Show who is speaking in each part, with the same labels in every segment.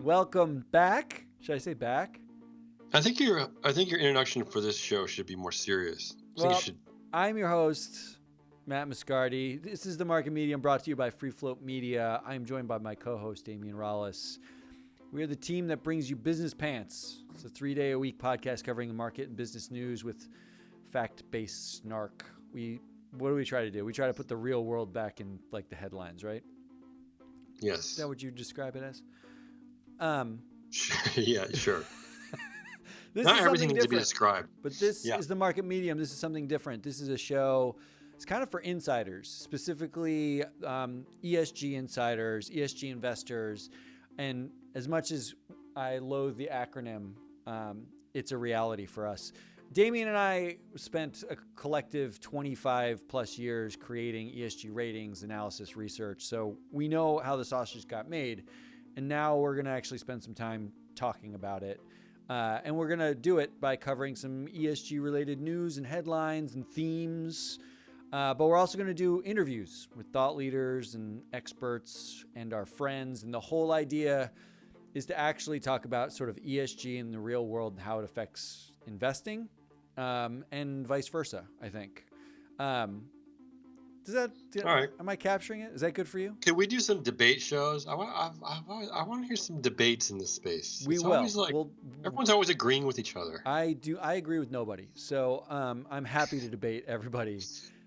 Speaker 1: welcome back. Should I say back?
Speaker 2: I think your introduction for this show should be more serious. I think you
Speaker 1: Well,
Speaker 2: should.
Speaker 1: I'm your host, Matt Muscardi. This is the Market Medium brought to you by Free Float Media. I'm joined by my co-host, Damian Rollis. We are the team that brings you Business Pants. It's a 3-day-a-week podcast covering the market and business news with fact-based snark. What do we try to do? We try to put the real world back in like the headlines, right? Is that
Speaker 2: Yes.
Speaker 1: what you describe it as? Um,
Speaker 2: Yeah, sure.
Speaker 1: this
Speaker 2: Not
Speaker 1: is
Speaker 2: everything
Speaker 1: something
Speaker 2: needs to be
Speaker 1: different.
Speaker 2: described.
Speaker 1: But this
Speaker 2: Yeah.
Speaker 1: is the Market Medium. This is something different. This is a show. It's kind of for insiders, specifically ESG insiders, ESG investors. And as much as I loathe the acronym, it's a reality for us. Damian and I spent a collective 25 plus years creating ESG ratings, analysis, research. So we know how the sausage got made. And now we're going to actually spend some time talking about it. And we're going to do it by covering some ESG related news and headlines and themes. But we're also going to do interviews with thought leaders and experts and our friends. And the whole idea is to actually talk about sort of ESG in the real world and how it affects investing, and vice versa, I think.
Speaker 2: All right.
Speaker 1: Am I capturing it? Is that good for you?
Speaker 2: Can we do some debate shows? I want to hear some debates in this space.
Speaker 1: We
Speaker 2: It's
Speaker 1: will.
Speaker 2: always like
Speaker 1: Well,
Speaker 2: everyone's always agreeing with each other.
Speaker 1: I agree with nobody. So I'm happy to debate everybody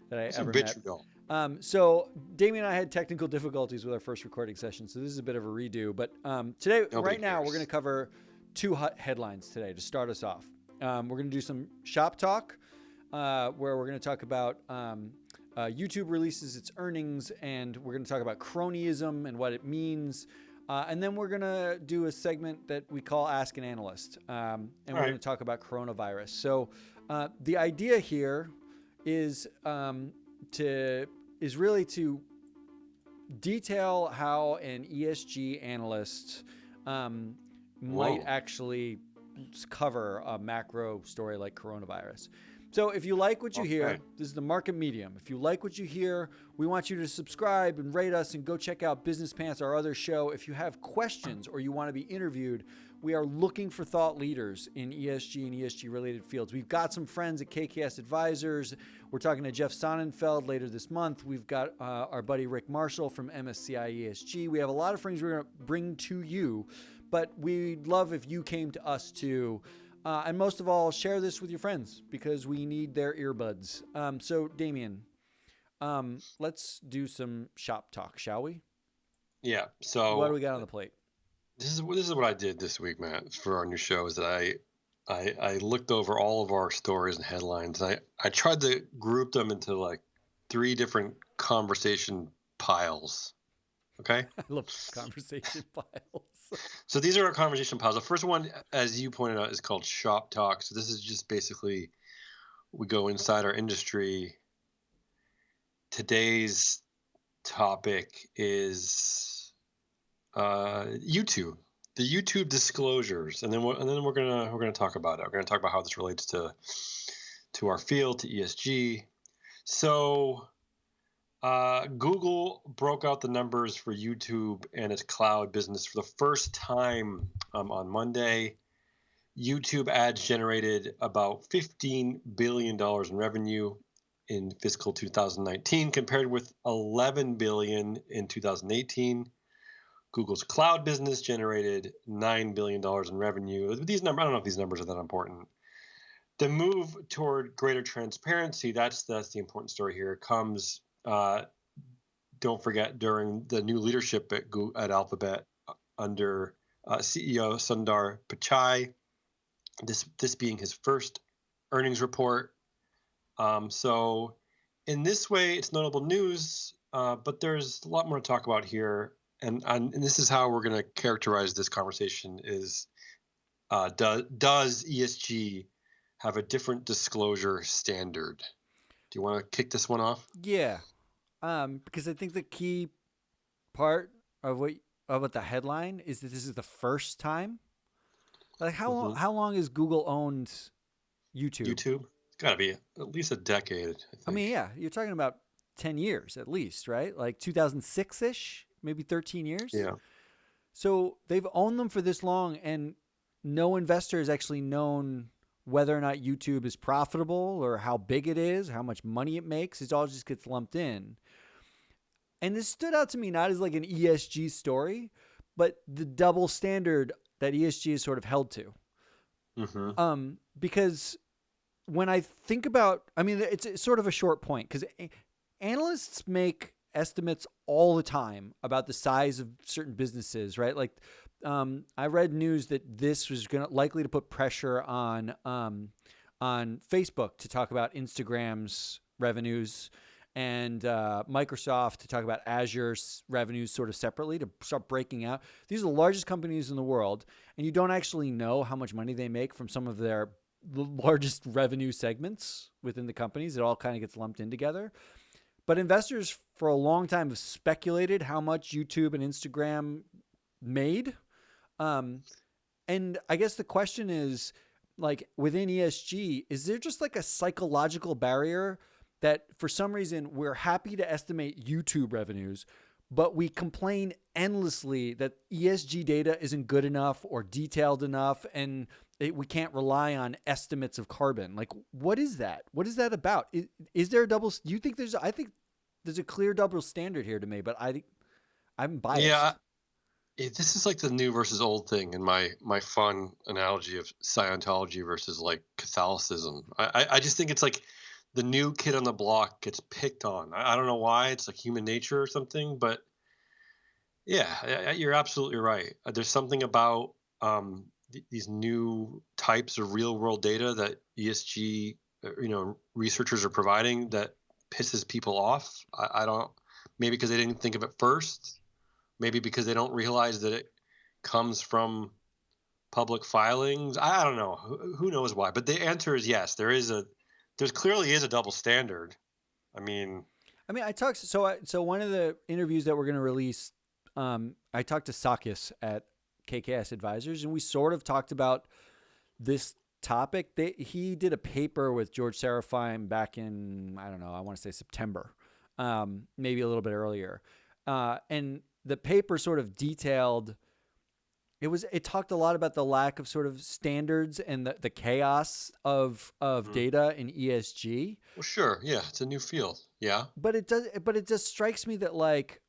Speaker 1: that I
Speaker 2: Some
Speaker 1: ever met.
Speaker 2: vitriol.
Speaker 1: So Damien and I had technical difficulties with our first recording session, so this is a bit of a redo. But today,
Speaker 2: Nobody
Speaker 1: right now,
Speaker 2: cares.
Speaker 1: we're going to cover two headlines today to start us off. We're going to do some shop talk, where we're going to talk about YouTube releases its earnings, and we're going to talk about cronyism and what it means. And then we're going to do a segment that we call Ask an Analyst, and we're going to talk about coronavirus. So the idea here is really to detail how an ESG analyst might actually cover a macro story like coronavirus. So if you like what you hear, this is the Market Medium. If you like what you hear, we want you to subscribe and rate us and go check out Business Pants, our other show. If you have questions or you want to be interviewed, we are looking for thought leaders in ESG and ESG related fields. We've got some friends at KKS Advisors. We're talking to Jeff Sonnenfeld later this month. We've got our buddy Rick Marshall from MSCI ESG. We have a lot of things we're going to bring to you, but we'd love if you came to us too. And most of all, share this with your friends because we need their earbuds. So, Damien, let's do some shop talk, shall we?
Speaker 2: Yeah. So
Speaker 1: what do we got on the plate?
Speaker 2: This is what I did this week, Matt, for our new show. Is that I looked over all of our stories and headlines. And I tried to group them into like 3 different conversation piles. Okay.
Speaker 1: I love conversation piles.
Speaker 2: So these are our conversation piles. The first one, as you pointed out, is called Shop Talk. So this is just basically we go inside our industry. Today's topic is YouTube, the YouTube disclosures, and then we're gonna talk about it. We're gonna talk about how this relates to our field, to ESG. So Google broke out the numbers for YouTube and its cloud business for the first time on Monday. YouTube ads generated about $15 billion in revenue in fiscal 2019, compared with $11 billion in 2018. Google's cloud business generated $9 billion in revenue. These numbers, I don't know if these numbers are that important. The move toward greater transparency, that's the important story here, comes don't forget, during the new leadership at Alphabet under CEO Sundar Pichai, this being his first earnings report. So in this way, it's notable news, but there's a lot more to talk about here. And this is how we're going to characterize this conversation is, does ESG have a different disclosure standard? Do you want to kick this one off?
Speaker 1: Yeah. Because I think the key part of what the headline is that this is the first time. Like how long has Google owned YouTube?
Speaker 2: YouTube? It's got to be at least a decade, I think.
Speaker 1: I mean, yeah, you're talking about 10 years at least, right? Like 2006-ish, maybe 13 years.
Speaker 2: Yeah.
Speaker 1: So they've owned them for this long, and no investor has actually known whether or not YouTube is profitable or how big it is, how much money it makes. It all just gets lumped in. And this stood out to me not as like an ESG story, but the double standard that ESG is sort of held to. Because when I think about, I mean, it's sort of a short point because analysts make estimates all the time about the size of certain businesses, right? Like, I read news that this was likely to put pressure on Facebook to talk about Instagram's revenues, and Microsoft to talk about Azure's revenues sort of separately, to start breaking out. These are the largest companies in the world, and you don't actually know how much money they make from some of their largest revenue segments within the companies. It all kind of gets lumped in together. But investors for a long time have speculated how much YouTube and Instagram made. And I guess the question is, like, within ESG, is there just like a psychological barrier that for some reason we're happy to estimate YouTube revenues, but we complain endlessly that ESG data isn't good enough or detailed enough, and we can't rely on estimates of carbon? Like, what is that? What is that about? Is there a double? Do you think there's? I think there's a clear double standard here to me, but I'm biased.
Speaker 2: Yeah, this is like the new versus old thing in my fun analogy of Scientology versus like Catholicism. I just think it's like the new kid on the block gets picked on. I don't know why. It's like human nature or something, but yeah, you're absolutely right. There's something about these new types of real world data that ESG, researchers are providing that pisses people off. I don't, maybe because they didn't think of it first, maybe because they don't realize that it comes from public filings. I don't know. Who knows why? But the answer is yes. There clearly is a double standard. I mean,
Speaker 1: I talked. So one of the interviews that we're going to release, I talked to Sakis at KKS Advisors, and we sort of talked about this topic. He did a paper with George Serafeim back in, I don't know, I want to say September, maybe a little bit earlier. And the paper sort of detailed, it talked a lot about the lack of sort of standards and the chaos of data in ESG.
Speaker 2: Well, sure. Yeah. It's a new field. Yeah.
Speaker 1: But it just strikes me that like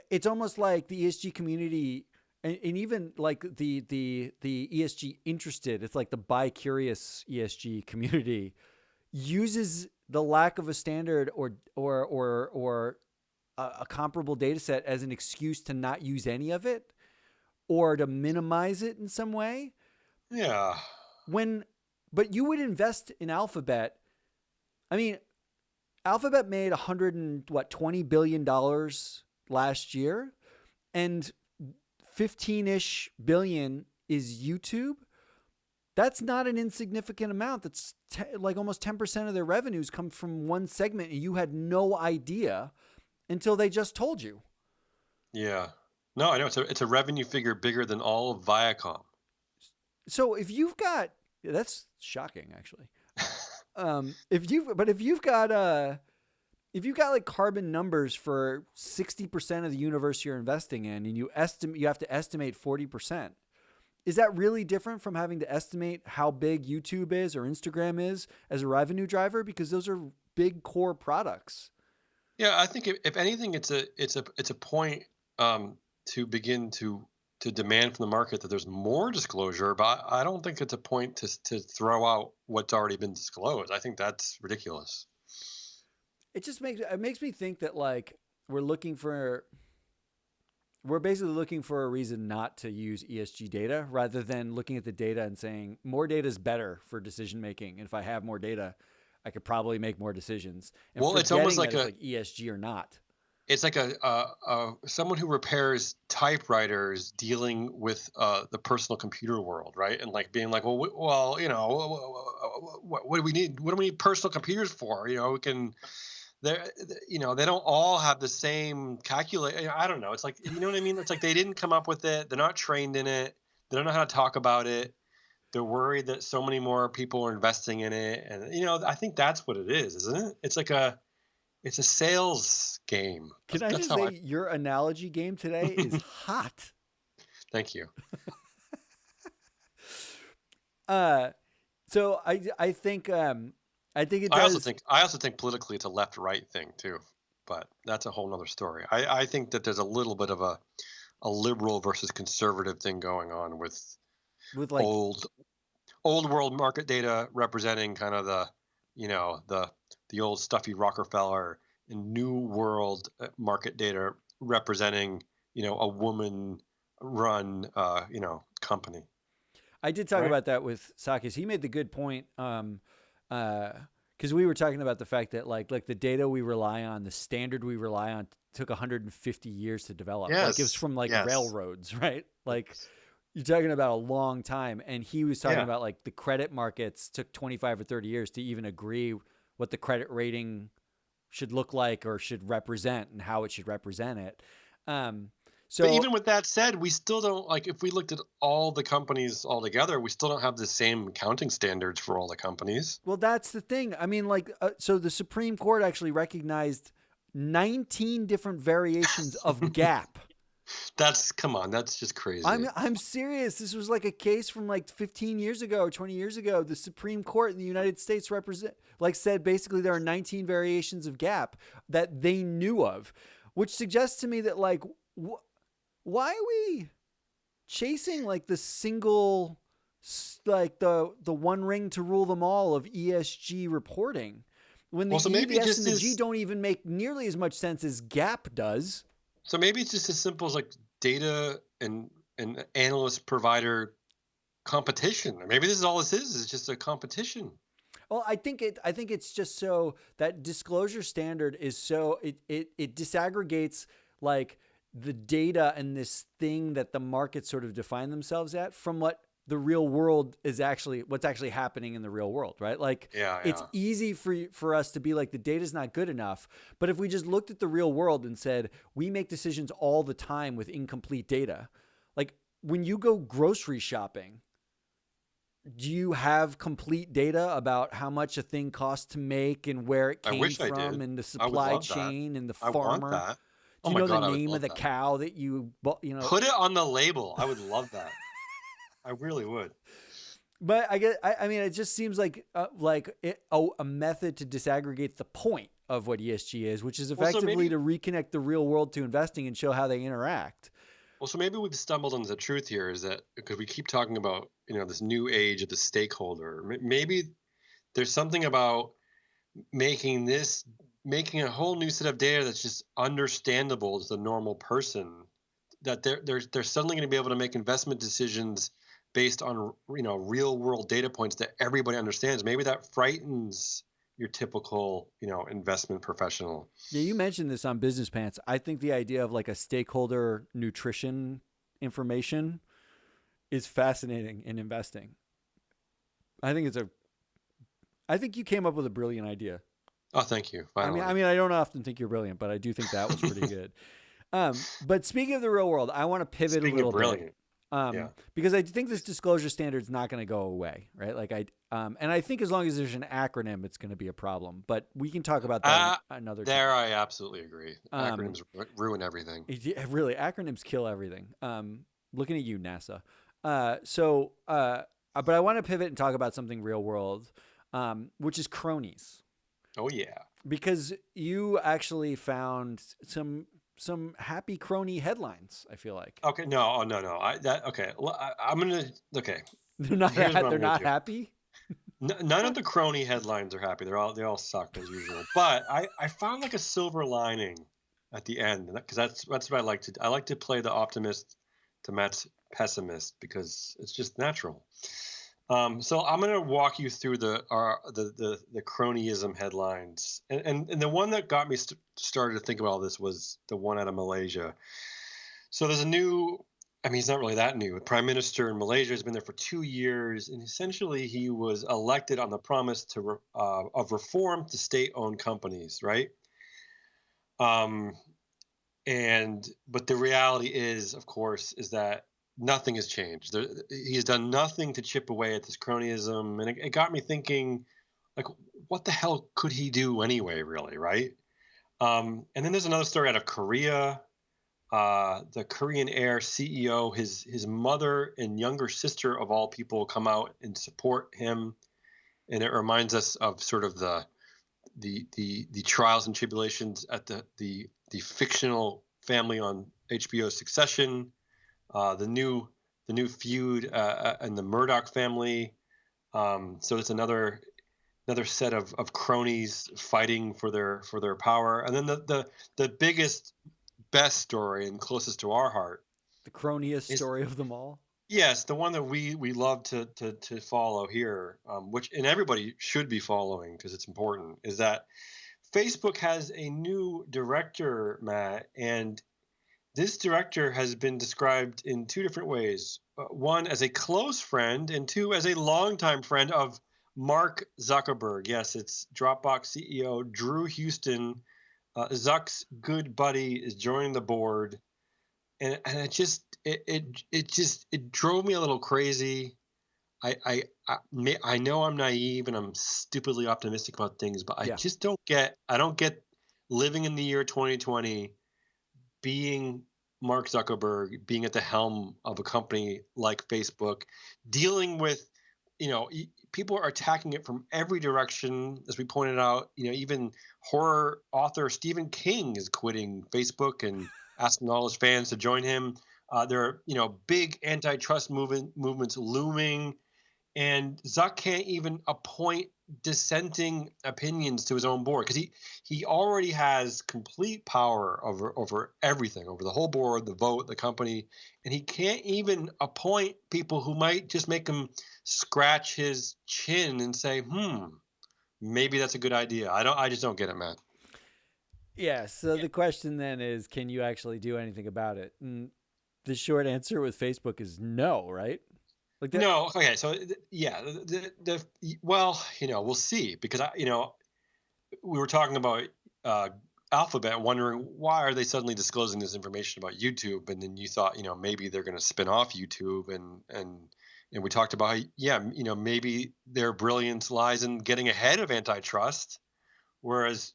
Speaker 1: it's almost like the ESG community, and even like the ESG interested, it's like the bi-curious ESG community uses the lack of a standard or a comparable data set as an excuse to not use any of it or to minimize it in some way.
Speaker 2: Yeah.
Speaker 1: But you would invest in Alphabet. I mean, Alphabet made $20 billion last year, and 15-ish billion is YouTube. That's not an insignificant amount. That's like almost 10% of their revenues come from one segment, and you had no idea until they just told you.
Speaker 2: Yeah. No, I know. It's a revenue figure bigger than all of Viacom.
Speaker 1: So if you've got, that's shocking, actually. If you've got like carbon numbers for 60% of the universe you're investing in, and you have to estimate 40%. Is that really different from having to estimate how big YouTube is or Instagram is as a revenue driver? Because those are big core products.
Speaker 2: Yeah, I think if anything, it's a point to begin to demand from the market that there's more disclosure. But I don't think it's a point to throw out what's already been disclosed. I think that's ridiculous.
Speaker 1: It makes me think that like we're basically looking for a reason not to use ESG data, rather than looking at the data and saying more data is better for decision making. And if I have more data, I could probably make more decisions. And
Speaker 2: well, it's almost like
Speaker 1: it's like ESG or not.
Speaker 2: It's like someone who repairs typewriters dealing with the personal computer world, right? And like being like, what do we need? What do we need personal computers for? We can. They don't all have the same calculate. I don't know. It's like, you know what I mean? It's like they didn't come up with it. They're not trained in it. They don't know how to talk about it. They're worried that so many more people are investing in it. And, I think that's what it is, isn't it? It's like it's a sales game.
Speaker 1: Can I
Speaker 2: That's
Speaker 1: just
Speaker 2: how
Speaker 1: say
Speaker 2: I.
Speaker 1: your analogy game today is hot?
Speaker 2: Thank you.
Speaker 1: Uh, so I think it does.
Speaker 2: I also think politically it's a left right thing too, but that's a whole nother story. I think that there's a little bit of a liberal versus conservative thing going on with
Speaker 1: With like,
Speaker 2: old old world market data representing kind of the the old stuffy Rockefeller, and new world market data representing a woman run company,
Speaker 1: I did talk
Speaker 2: right?
Speaker 1: about that with Sakis. He made the good point. Because we were talking about the fact that like the data we rely on, the standard we rely on, took 150 years to develop. Like it was
Speaker 2: Yes,
Speaker 1: from like
Speaker 2: yes,
Speaker 1: railroads, right? Like you're talking about a long time. And he was talking
Speaker 2: yeah.
Speaker 1: about like the credit markets took 25 or 30 years to even agree what the credit rating should look like or should represent and how it should represent it. Um,
Speaker 2: But
Speaker 1: so
Speaker 2: even with that said, we still don't, like, if we looked at all the companies all together, we still don't have the same accounting standards for all the companies.
Speaker 1: Well, that's the thing. I mean, like, so the Supreme Court actually recognized 19 different variations of GAAP.
Speaker 2: That's come on, that's just crazy.
Speaker 1: I'm serious. This was like a case from like 15 years ago or 20 years ago. The Supreme Court in the United States said basically there are 19 variations of GAAP that they knew of, which suggests to me that like why are we chasing like the single like the one ring to rule them all of ESG reporting when the
Speaker 2: Well, so
Speaker 1: E,
Speaker 2: maybe
Speaker 1: the
Speaker 2: it
Speaker 1: S, and
Speaker 2: just
Speaker 1: the G
Speaker 2: is.
Speaker 1: don't even make nearly as much sense as GAAP does.
Speaker 2: So maybe it's just as simple as like data and analyst provider competition. Or maybe this is all this is just a competition.
Speaker 1: Well, I think it's just so that disclosure standard is so it disaggregates like the data and this thing that the markets sort of define themselves at from what the real world is actually what's actually happening in the real world, right? Like
Speaker 2: Yeah,
Speaker 1: it's
Speaker 2: yeah.
Speaker 1: easy for us to be like the data's not good enough, but if we just looked at the real world and said we make decisions all the time with incomplete data, like when you go grocery shopping, do you have complete data about how much a thing costs to make and where it
Speaker 2: I
Speaker 1: came
Speaker 2: wish I
Speaker 1: from
Speaker 2: did.
Speaker 1: and the
Speaker 2: I would
Speaker 1: supply
Speaker 2: love that.
Speaker 1: chain and the
Speaker 2: I want
Speaker 1: farmer?
Speaker 2: that.
Speaker 1: Do
Speaker 2: Oh
Speaker 1: you
Speaker 2: my
Speaker 1: know the
Speaker 2: God, I would
Speaker 1: name of
Speaker 2: love
Speaker 1: the
Speaker 2: that.
Speaker 1: cow that you bought, you know?
Speaker 2: Put it on the label. I would love that. I really would.
Speaker 1: But I mean, it just seems like a method to disaggregate the point of what ESG is, which is
Speaker 2: Well, so
Speaker 1: effectively
Speaker 2: maybe
Speaker 1: to reconnect the real world to investing and show how they interact.
Speaker 2: Well, so maybe we've stumbled on the truth here is that because we keep talking about, this new age of the stakeholder, maybe there's something about making this, making a whole new set of data that's just understandable to the normal person, that they're suddenly going to be able to make investment decisions based on, real world data points that everybody understands. Maybe that frightens your typical, investment professional.
Speaker 1: Yeah, you mentioned this on Business Pants. I think the idea of like a stakeholder nutrition information is fascinating in investing. I think it's a I think you came up with a brilliant idea.
Speaker 2: Oh, thank you.
Speaker 1: I
Speaker 2: Finally.
Speaker 1: mean, I don't often think you're brilliant, but I do think that was pretty good. But speaking of the real world, I want to pivot a
Speaker 2: Speaking of
Speaker 1: little bit
Speaker 2: brilliant. Yeah.
Speaker 1: because I think this disclosure standard is not going to go away, right? And I think as long as there's an acronym, it's going to be a problem. But we can talk about that another
Speaker 2: There,
Speaker 1: time.
Speaker 2: I absolutely agree.
Speaker 1: Um,
Speaker 2: Acronyms ruin everything.
Speaker 1: really, acronyms kill everything. Looking at you, NASA. But I want to pivot and talk about something real world, which is cronies,
Speaker 2: Oh yeah.
Speaker 1: because you actually found some happy crony headlines. I feel like
Speaker 2: Okay. No. Oh no. No. Okay. I'm gonna. Okay.
Speaker 1: they're not
Speaker 2: Here's what I'm
Speaker 1: they're
Speaker 2: gonna
Speaker 1: not
Speaker 2: do.
Speaker 1: happy.
Speaker 2: None of the crony headlines are happy. They all suck as usual. But I found like a silver lining at the end, because that's what I like to. I like to play the optimist to Matt's pessimist because it's just natural. So I'm going to walk you through the cronyism headlines, and the one that got me started to think about all this was the one out of Malaysia. So there's a new, I mean, he's not really that new. The prime minister in Malaysia has been there for 2 years, and essentially he was elected on the promise of reform to state-owned companies, right? Um, but the reality is, of course, is that nothing has changed. He's done nothing to chip away at this cronyism, and it got me thinking, like, what the hell could he do anyway, really, right? And then there's another story out of Korea. The Korean Air CEO, his mother and younger sister of all people come out and support him, and it reminds us of sort of the trials and tribulations at the fictional family on HBO Succession, the new feud and the Murdoch family. So it's another set of cronies fighting for their power. And then the biggest, best story and closest to our heart
Speaker 1: The croniest
Speaker 2: is,
Speaker 1: story of them all.
Speaker 2: yes, the one that we love to follow here, which and everybody should be following because it's important. Is that Facebook has a new director, Matt, and this director has been described in two different ways. One as a close friend, and two as a longtime friend of Mark Zuckerberg. Yes, it's Dropbox CEO Drew Houston. Zuck's good buddy is joining the board, and it drove me a little crazy. I know I'm naive and I'm stupidly optimistic about things, but
Speaker 1: Yeah.
Speaker 2: I don't get living in the year 2020, being Mark Zuckerberg, being at the helm of a company like Facebook, dealing with, people are attacking it from every direction. As we pointed out, even horror author Stephen King is quitting Facebook and asking all his fans to join him. There are, big antitrust movements looming, and Zuck can't even appoint dissenting opinions to his own board because he already has complete power over everything, over the whole board, the vote, the company, and he can't even appoint people who might just make him scratch his chin and say, maybe that's a good idea. I just don't get it, Matt.
Speaker 1: Yeah. So the question then is, can you actually do anything about it? And the short answer with Facebook is no, right? Like that.
Speaker 2: No, okay, so yeah, well, we'll see because we were talking about uh, Alphabet, wondering why are they suddenly disclosing this information about YouTube, and then you thought, maybe they're going to spin off YouTube, and we talked about, yeah, maybe their brilliance lies in getting ahead of antitrust, whereas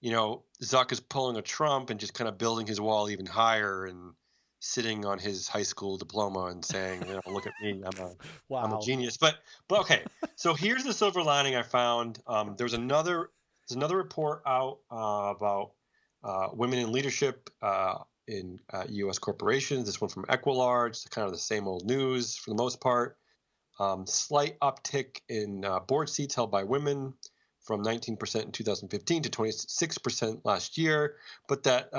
Speaker 2: Zuck is pulling a Trump and just kind of building his wall even higher and sitting on his high school diploma and saying, look at me, I'm a
Speaker 1: Wow.
Speaker 2: genius. But okay, so here's the silver lining I found. There's another report out about women in leadership in U.S. corporations. This one from Equilarge. It's kind of the same old news for the most part. Slight uptick in board seats held by women from 19% in 2015 to 26% last year, but that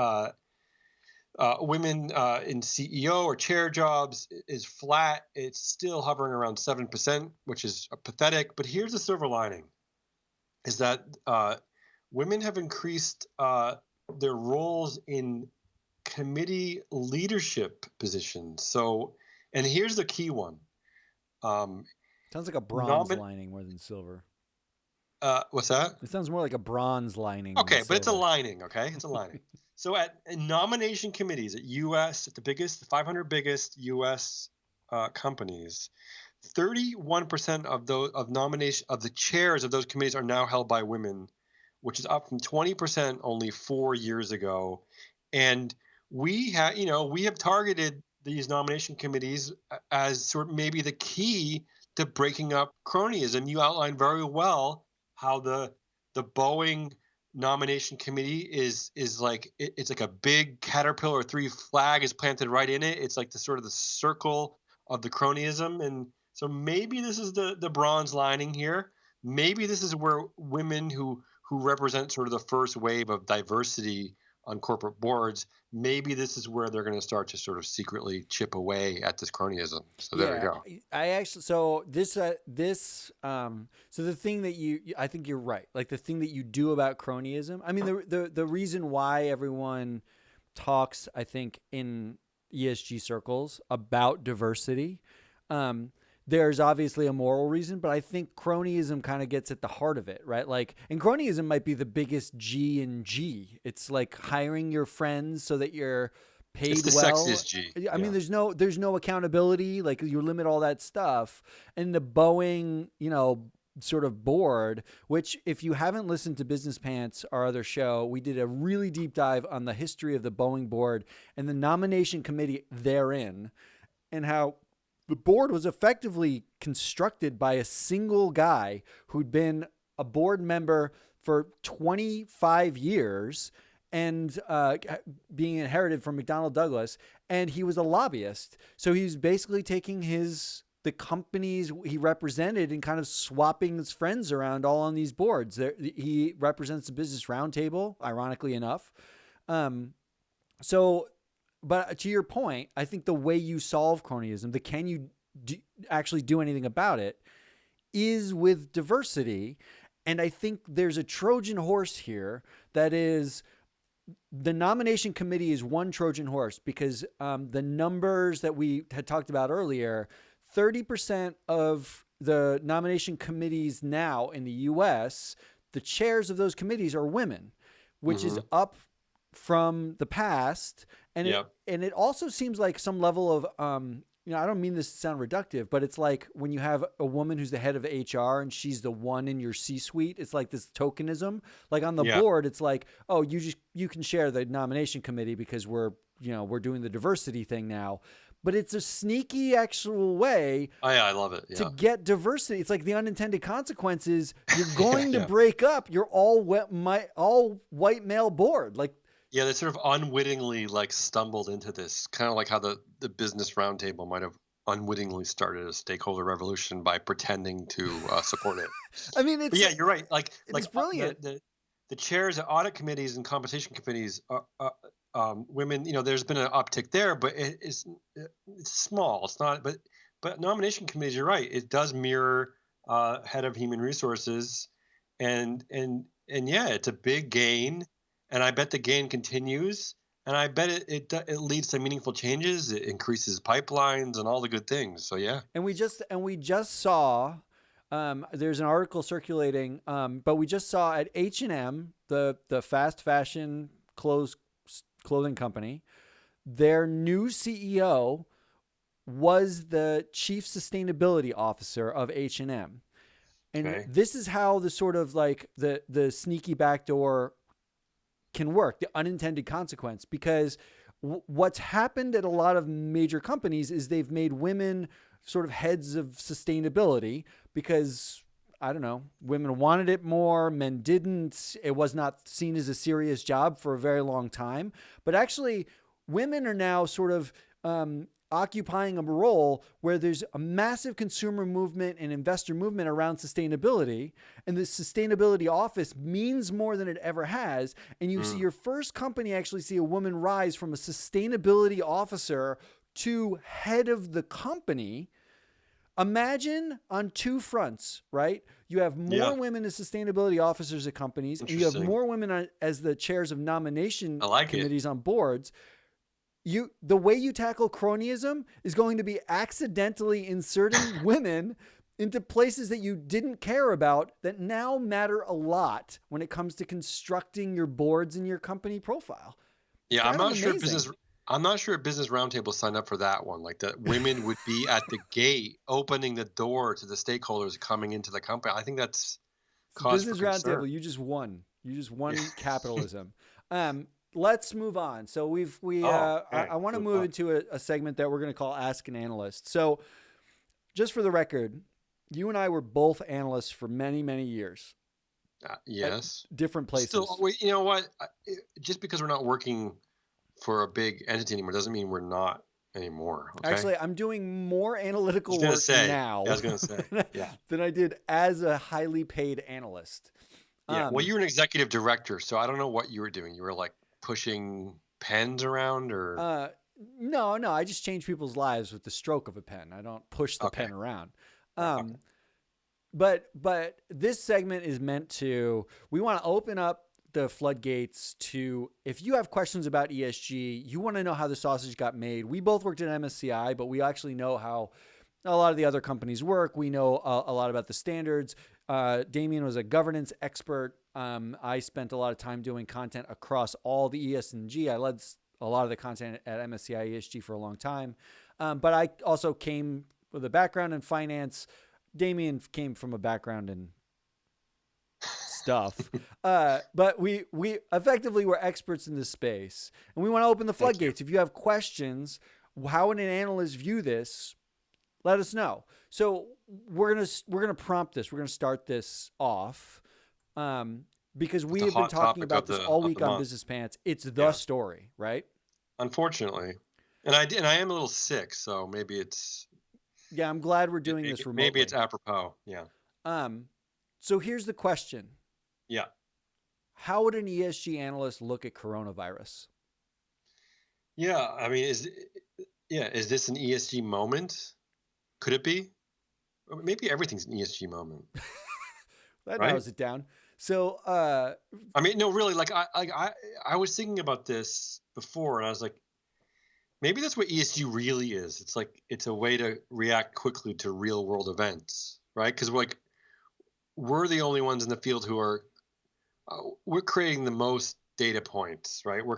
Speaker 2: women in CEO or chair jobs is flat. It's still hovering around 7%, which is pathetic. But here's the silver lining: is that women have increased their roles in committee leadership positions. So, and here's the key one.
Speaker 1: Sounds like a bronze
Speaker 2: Nomin-
Speaker 1: lining more than silver.
Speaker 2: what's that?
Speaker 1: It sounds more like a bronze lining than
Speaker 2: Okay, but it's a
Speaker 1: silver.
Speaker 2: lining. Okay, it's a lining. So at nomination committees at the 500 biggest U.S. Companies, 31% of those of nomination of the chairs of those committees are now held by women, which is up from 20% only 4 years ago. And we have targeted these nomination committees as sort of maybe the key to breaking up cronyism. You outlined very well how the Boeing nomination committee is like it's like a big caterpillar 3 flag is planted right in it. It's like the sort of the circle of the cronyism, and so maybe this is the bronze lining here. Maybe this is where women who represent sort of the first wave of diversity on corporate boards, maybe this is where they're going to start to sort of secretly chip away at this cronyism. So there we
Speaker 1: Yeah,
Speaker 2: go.
Speaker 1: I actually so so the thing that I think you're right. Like the thing that you do about cronyism. I mean the reason why everyone talks, I think, in ESG circles about diversity, um there's obviously a moral reason, but I think cronyism kind of gets at the heart of it, right? Like, and cronyism might be the biggest G in G. It's like hiring your friends so that you're
Speaker 2: It's
Speaker 1: paid
Speaker 2: the
Speaker 1: well.
Speaker 2: sexiest G.
Speaker 1: I mean,
Speaker 2: Yeah.
Speaker 1: there's no accountability. Like you limit all that stuff, and the Boeing, sort of board, which if you haven't listened to Business Pants, our other show, we did a really deep dive on the history of the Boeing board and the nomination committee therein, and how the board was effectively constructed by a single guy who'd been a board member for 25 years and being inherited from McDonnell Douglas. And he was a lobbyist. So he's basically taking the companies he represented and kind of swapping his friends around all on these boards. He represents the Business Roundtable, ironically enough. But to your point, I think the way you solve cronyism, can you actually do anything about it, is with diversity. And I think there's a Trojan horse here that is the nomination committee is one Trojan horse because the numbers that we had talked about earlier, 30% of the nomination committees now in the U.S., the chairs of those committees are women, which is up from the past. And it also seems like some level of, I don't mean this to sound reductive, but it's like when you have a woman who's the head of HR and she's the one in your C-suite, it's like this tokenism. Like on the board, it's like, oh, you can share the nomination committee because we're doing the diversity thing now. But it's a sneaky actual way
Speaker 2: I love it.
Speaker 1: To get diversity. It's like the unintended consequences. You're going to break up your all white male board. Like,
Speaker 2: yeah, they sort of unwittingly stumbled into this, kind of like how the Business Roundtable might have unwittingly started a stakeholder revolution by pretending to support it.
Speaker 1: I mean,
Speaker 2: you're right.
Speaker 1: It's brilliant.
Speaker 2: The chairs of audit committees and compensation committees women, there's been an uptick there, but it's small. It's not, but nomination committees, you're right. It does mirror head of human resources, and it's a big gain, and I bet the gain continues, and I bet it leads to meaningful changes. It increases pipelines and all the good things. So yeah.
Speaker 1: And we just saw. There's an article circulating, but we just saw at H&M, the fast fashion clothing company, their new CEO was the chief sustainability officer of H&M. And this is how the sort of the sneaky backdoor can work, the unintended consequence, because what's happened at a lot of major companies is they've made women sort of heads of sustainability because, I don't know, women wanted it more, men didn't. It was not seen as a serious job for a very long time. But actually, women are now sort of occupying a role where there's a massive consumer movement and investor movement around sustainability. And the sustainability office means more than it ever has. And you see your first company actually see a woman rise from a sustainability officer to head of the company. Imagine on two fronts, right? You have more women as sustainability officers at companies, and you have more women as the chairs of nomination committees on boards. The way you tackle cronyism is going to be accidentally inserting women into places that you didn't care about that now matter a lot when it comes to constructing your boards and your company profile.
Speaker 2: Yeah, I'm not sure Business Roundtable signed up for that one. Like that women would be at the gate opening the door to the stakeholders coming into the company. I think that's cause
Speaker 1: Business Roundtable. You just won. Capitalism. Let's move on. So I want to move into a segment that we're going to call Ask an Analyst. So just for the record, you and I were both analysts for many, many years.
Speaker 2: Yes.
Speaker 1: Different places.
Speaker 2: Still, you know what? Just because we're not working for a big entity anymore doesn't mean we're not anymore. Okay?
Speaker 1: Actually, I'm doing more analytical work now than I did as a highly paid analyst.
Speaker 2: Yeah. Well, you're an executive director, so I don't know what you were doing. You were pushing pens around or?
Speaker 1: No. I just change people's lives with the stroke of a pen. I don't push the pen around. But this segment is meant to, we want to open up the floodgates to, if you have questions about ESG, you want to know how the sausage got made. We both worked at MSCI, but we actually know how a lot of the other companies work. We know a lot about the standards. Damien was a governance expert. I spent a lot of time doing content across all the ESG. I led a lot of the content at MSCI ESG for a long time. But I also came with a background in finance, Damien came from a background in stuff, but we effectively were experts in this space, and we want to open the floodgates. If you have questions, how would an analyst view this? Let us know. So we're gonna prompt this. We're gonna start this off, because we have been talking about this all week on Business Pants. It's the story, right?
Speaker 2: Unfortunately, and I am a little sick, so maybe it's.
Speaker 1: Yeah, I'm glad we're doing this remotely.
Speaker 2: Maybe it's apropos. Yeah.
Speaker 1: So here's the question.
Speaker 2: Yeah.
Speaker 1: How would an ESG analyst look at coronavirus?
Speaker 2: Yeah, I mean, is this an ESG moment? Could it be? Maybe everything's an ESG moment.
Speaker 1: That narrows it down. So,
Speaker 2: I mean, no, really, like I was thinking about this before, and I was like, maybe that's what ESG really is. It's like it's a way to react quickly to real world events, right? Because we're the only ones in the field who are we're creating the most data points, right? We're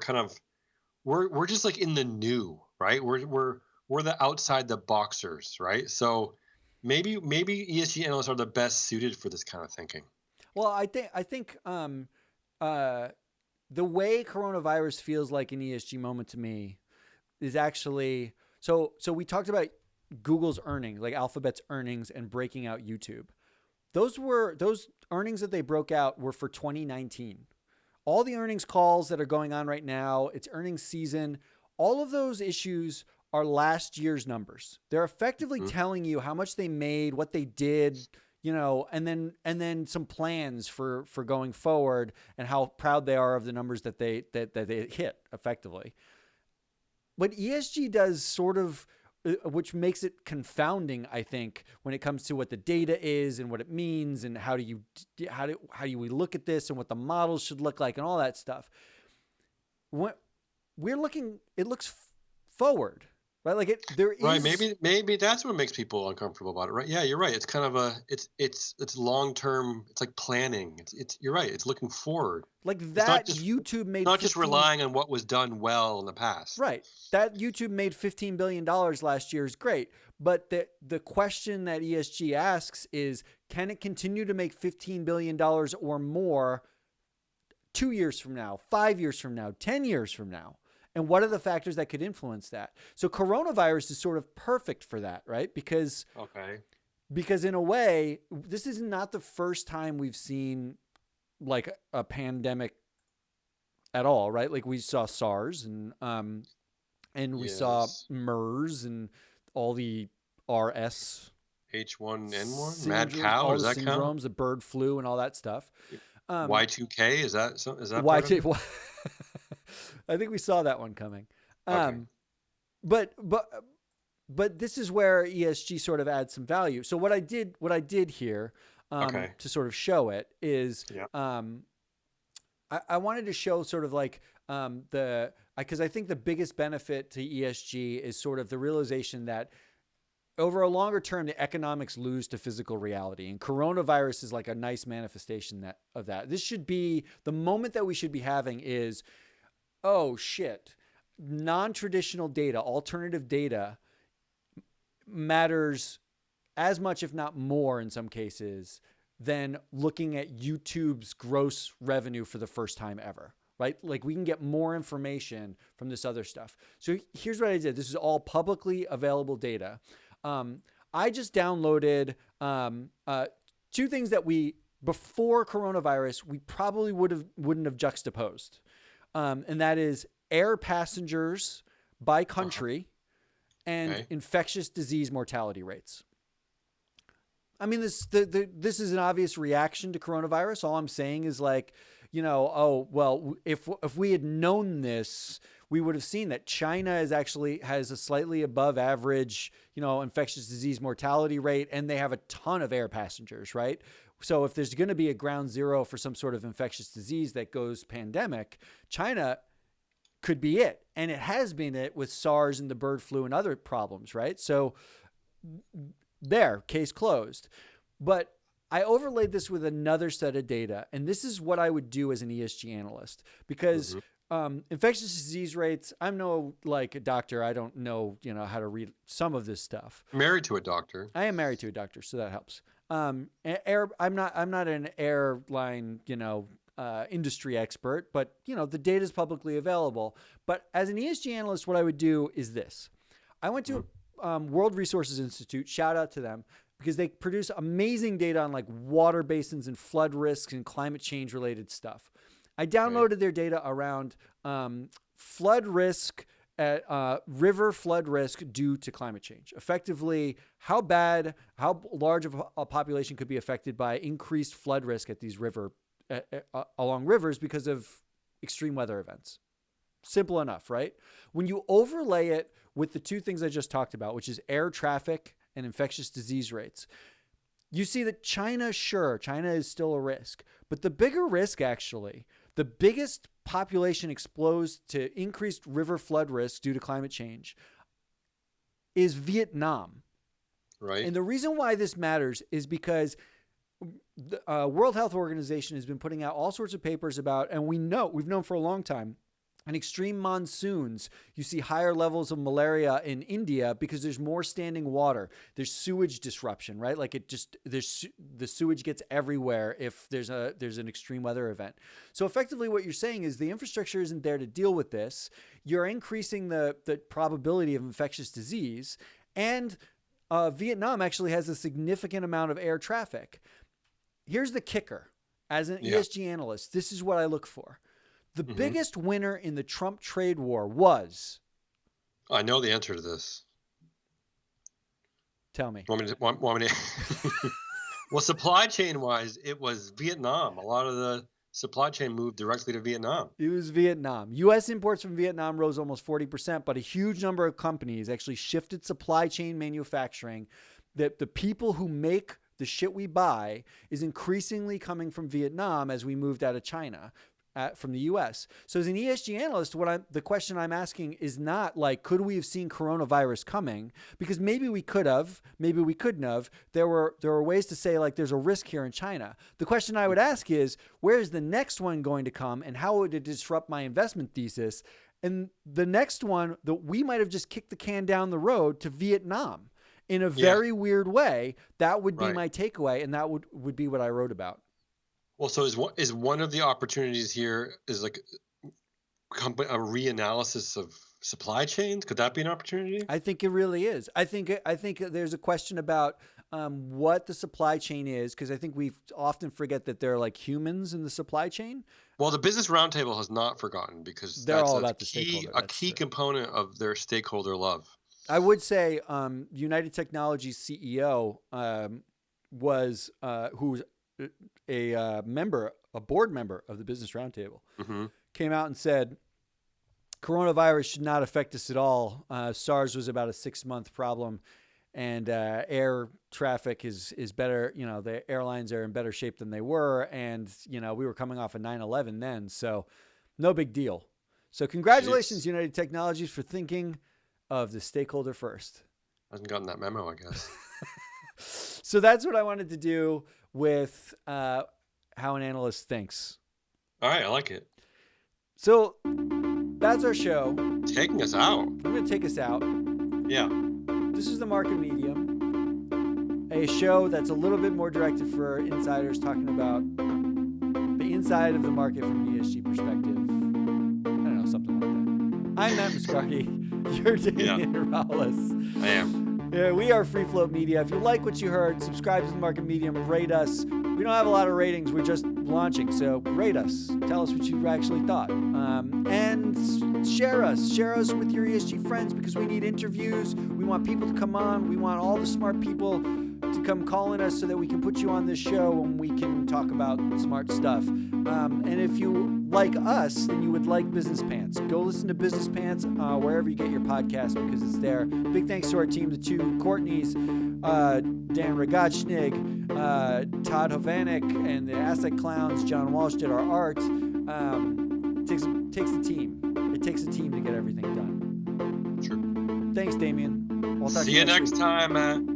Speaker 2: just like in the new, right? We're the outside the boxers, right? So maybe ESG analysts are the best suited for this kind of thinking.
Speaker 1: Well, I think the way coronavirus feels like an ESG moment to me is actually so we talked about Google's earnings, like Alphabet's earnings, and breaking out YouTube. Those earnings that they broke out were for 2019. All the earnings calls that are going on right now, it's earnings season. All of those issues are last year's numbers. They're effectively telling you how much they made, what they did, and then some plans for going forward and how proud they are of the numbers that they hit effectively. What ESG does sort of, which makes it confounding, I think, when it comes to what the data is and what it means and how do we look at this and what the models should look like and all that stuff. When we're looking, it looks forward, right? Like there is
Speaker 2: right. Maybe that's what makes people uncomfortable about it, right? Yeah, you're right. It's kind of it's long term. It's like planning. You're right. It's looking forward.
Speaker 1: Like that YouTube made
Speaker 2: not just relying on what was done well in the past.
Speaker 1: Right. That YouTube made $15 billion last year is great. But the question that ESG asks is, can it continue to make $15 billion or more 2 years from now, 5 years from now, 10 years from now? And what are the factors that could influence that? So coronavirus is sort of perfect for that, right? Because in a way, this is not the first time we've seen like a pandemic at all, right? Like we saw SARS and we saw MERS and all the RS
Speaker 2: H1N1 mad cow, all does that
Speaker 1: syndromes,
Speaker 2: count?
Speaker 1: The bird flu and all that stuff.
Speaker 2: Y2K, is that
Speaker 1: Y2K? I think we saw that one coming. But this is where ESG sort of adds some value. So what I did here to sort of show it is I wanted to show sort of like because I think the biggest benefit to ESG is sort of the realization that over a longer term, the economics lose to physical reality. And coronavirus is like a nice manifestation of that. This should be the moment that we should be having is, oh shit, non-traditional data, alternative data matters as much, if not more in some cases, than looking at YouTube's gross revenue for the first time ever, right? Like we can get more information from this other stuff. So here's what I did. This is all publicly available data. I just downloaded two things that before coronavirus, we probably wouldn't have juxtaposed. And that is air passengers by country and infectious disease mortality rates. I mean, this is an obvious reaction to coronavirus. All I'm saying is like, oh, well, if we had known this, we would have seen that China has a slightly above average, infectious disease mortality rate, and they have a ton of air passengers, right? So if there's going to be a ground zero for some sort of infectious disease that goes pandemic, China could be it. And it has been it with SARS and the bird flu and other problems, right? So there, case closed. But I overlaid this with another set of data, and this is what I would do as an ESG analyst, because infectious disease rates. I'm no like a doctor. I don't know, how to read some of this stuff.
Speaker 2: Married to a doctor.
Speaker 1: I am married to a doctor, so that helps. I'm not an airline, industry expert, but the data is publicly available. But as an ESG analyst, what I would do is this. I went to World Resources Institute, shout out to them, because they produce amazing data on like water basins and flood risks and climate change related stuff. I downloaded their data around flood risk, river flood risk due to climate change. Effectively, how large of a population could be affected by increased flood risk at these along rivers because of extreme weather events. Simple enough, right? When you overlay it with the two things I just talked about, which is air traffic and infectious disease rates, you see that China is still a risk. But the bigger risk, actually, the biggest population exposed to increased river flood risk due to climate change is Vietnam.
Speaker 2: Right.
Speaker 1: And the reason why this matters is because the World Health Organization has been putting out all sorts of papers about, and we've known for a long time, in extreme monsoons, you see higher levels of malaria in India because there's more standing water. There's sewage disruption, right? Like the sewage gets everywhere if there's an extreme weather event. So effectively what you're saying is the infrastructure isn't there to deal with this. You're increasing the probability of infectious disease. And Vietnam actually has a significant amount of air traffic. Here's the kicker. As an ESG analyst, this is what I look for. The biggest winner in the Trump trade war was...
Speaker 2: I know the answer to this.
Speaker 1: Tell me.
Speaker 2: Want me to... Well, supply chain wise, it was Vietnam. A lot of the supply chain moved directly to Vietnam.
Speaker 1: It was Vietnam. U.S. imports from Vietnam rose almost 40%, but a huge number of companies actually shifted supply chain manufacturing. That the people who make the shit we buy is increasingly coming from Vietnam as we moved out of China. From the U.S. So as an ESG analyst, the question I'm asking is not like, could we have seen coronavirus coming? Because maybe we could have, maybe we couldn't have. There were ways to say like there's a risk here in China. The question I would ask is, where is the next one going to come, and how would it disrupt my investment thesis? And the next one, that we might have just kicked the can down the road to Vietnam in a very weird way. That would be my takeaway, and that would be what I wrote about.
Speaker 2: Well, so is one of the opportunities here is like a reanalysis of supply chains? Could that be an opportunity?
Speaker 1: I think it really is. I think there's a question about what the supply chain is, because I think we often forget that there are like humans in the supply chain.
Speaker 2: Well, the Business Roundtable has not forgotten, because
Speaker 1: they're
Speaker 2: that's
Speaker 1: all about the stakeholder.
Speaker 2: A key component of their stakeholder love.
Speaker 1: I would say United Technologies CEO was who's a board member of the Business Roundtable, came out and said, coronavirus should not affect us at all. SARS was about a 6-month problem, and air traffic is better. The airlines are in better shape than they were. And, we were coming off of 9/11 then. So no big deal. So congratulations, United Technologies, for thinking of the stakeholder first.
Speaker 2: Hasn't gotten that memo, I guess.
Speaker 1: So that's what I wanted to do with how an analyst thinks.
Speaker 2: All right, I like it.
Speaker 1: So that's our show.
Speaker 2: Taking us out.
Speaker 1: I'm going to take us out.
Speaker 2: Yeah.
Speaker 1: This is The Market Medium, a show that's a little bit more directed for insiders, talking about the inside of the market from an ESG perspective. I don't know, something like that. I'm Matt Moscardi. You're Damian Rowles.
Speaker 2: I am.
Speaker 1: Yeah, we are Free Float Media. If you like what you heard, subscribe to The Market Medium, rate us. We don't have a lot of ratings. We're just launching, so rate us. Tell us what you actually thought. And share us. Share us with your ESG friends, because we need interviews. We want people to come on. We want all the smart people to come calling us so that we can put you on this show and we can talk about smart stuff. And if you like us, then you would like Business Pants. Go listen to Business Pants wherever you get your podcast, because it's there. Big thanks to our team, the two Courtneys, Dan Rogachnig, Todd Hovanek, and the Asset Clowns. John Walsh did our art. It takes a team. It takes a team to get everything done.
Speaker 2: Sure.
Speaker 1: Thanks, Damian.
Speaker 2: See you next time, man.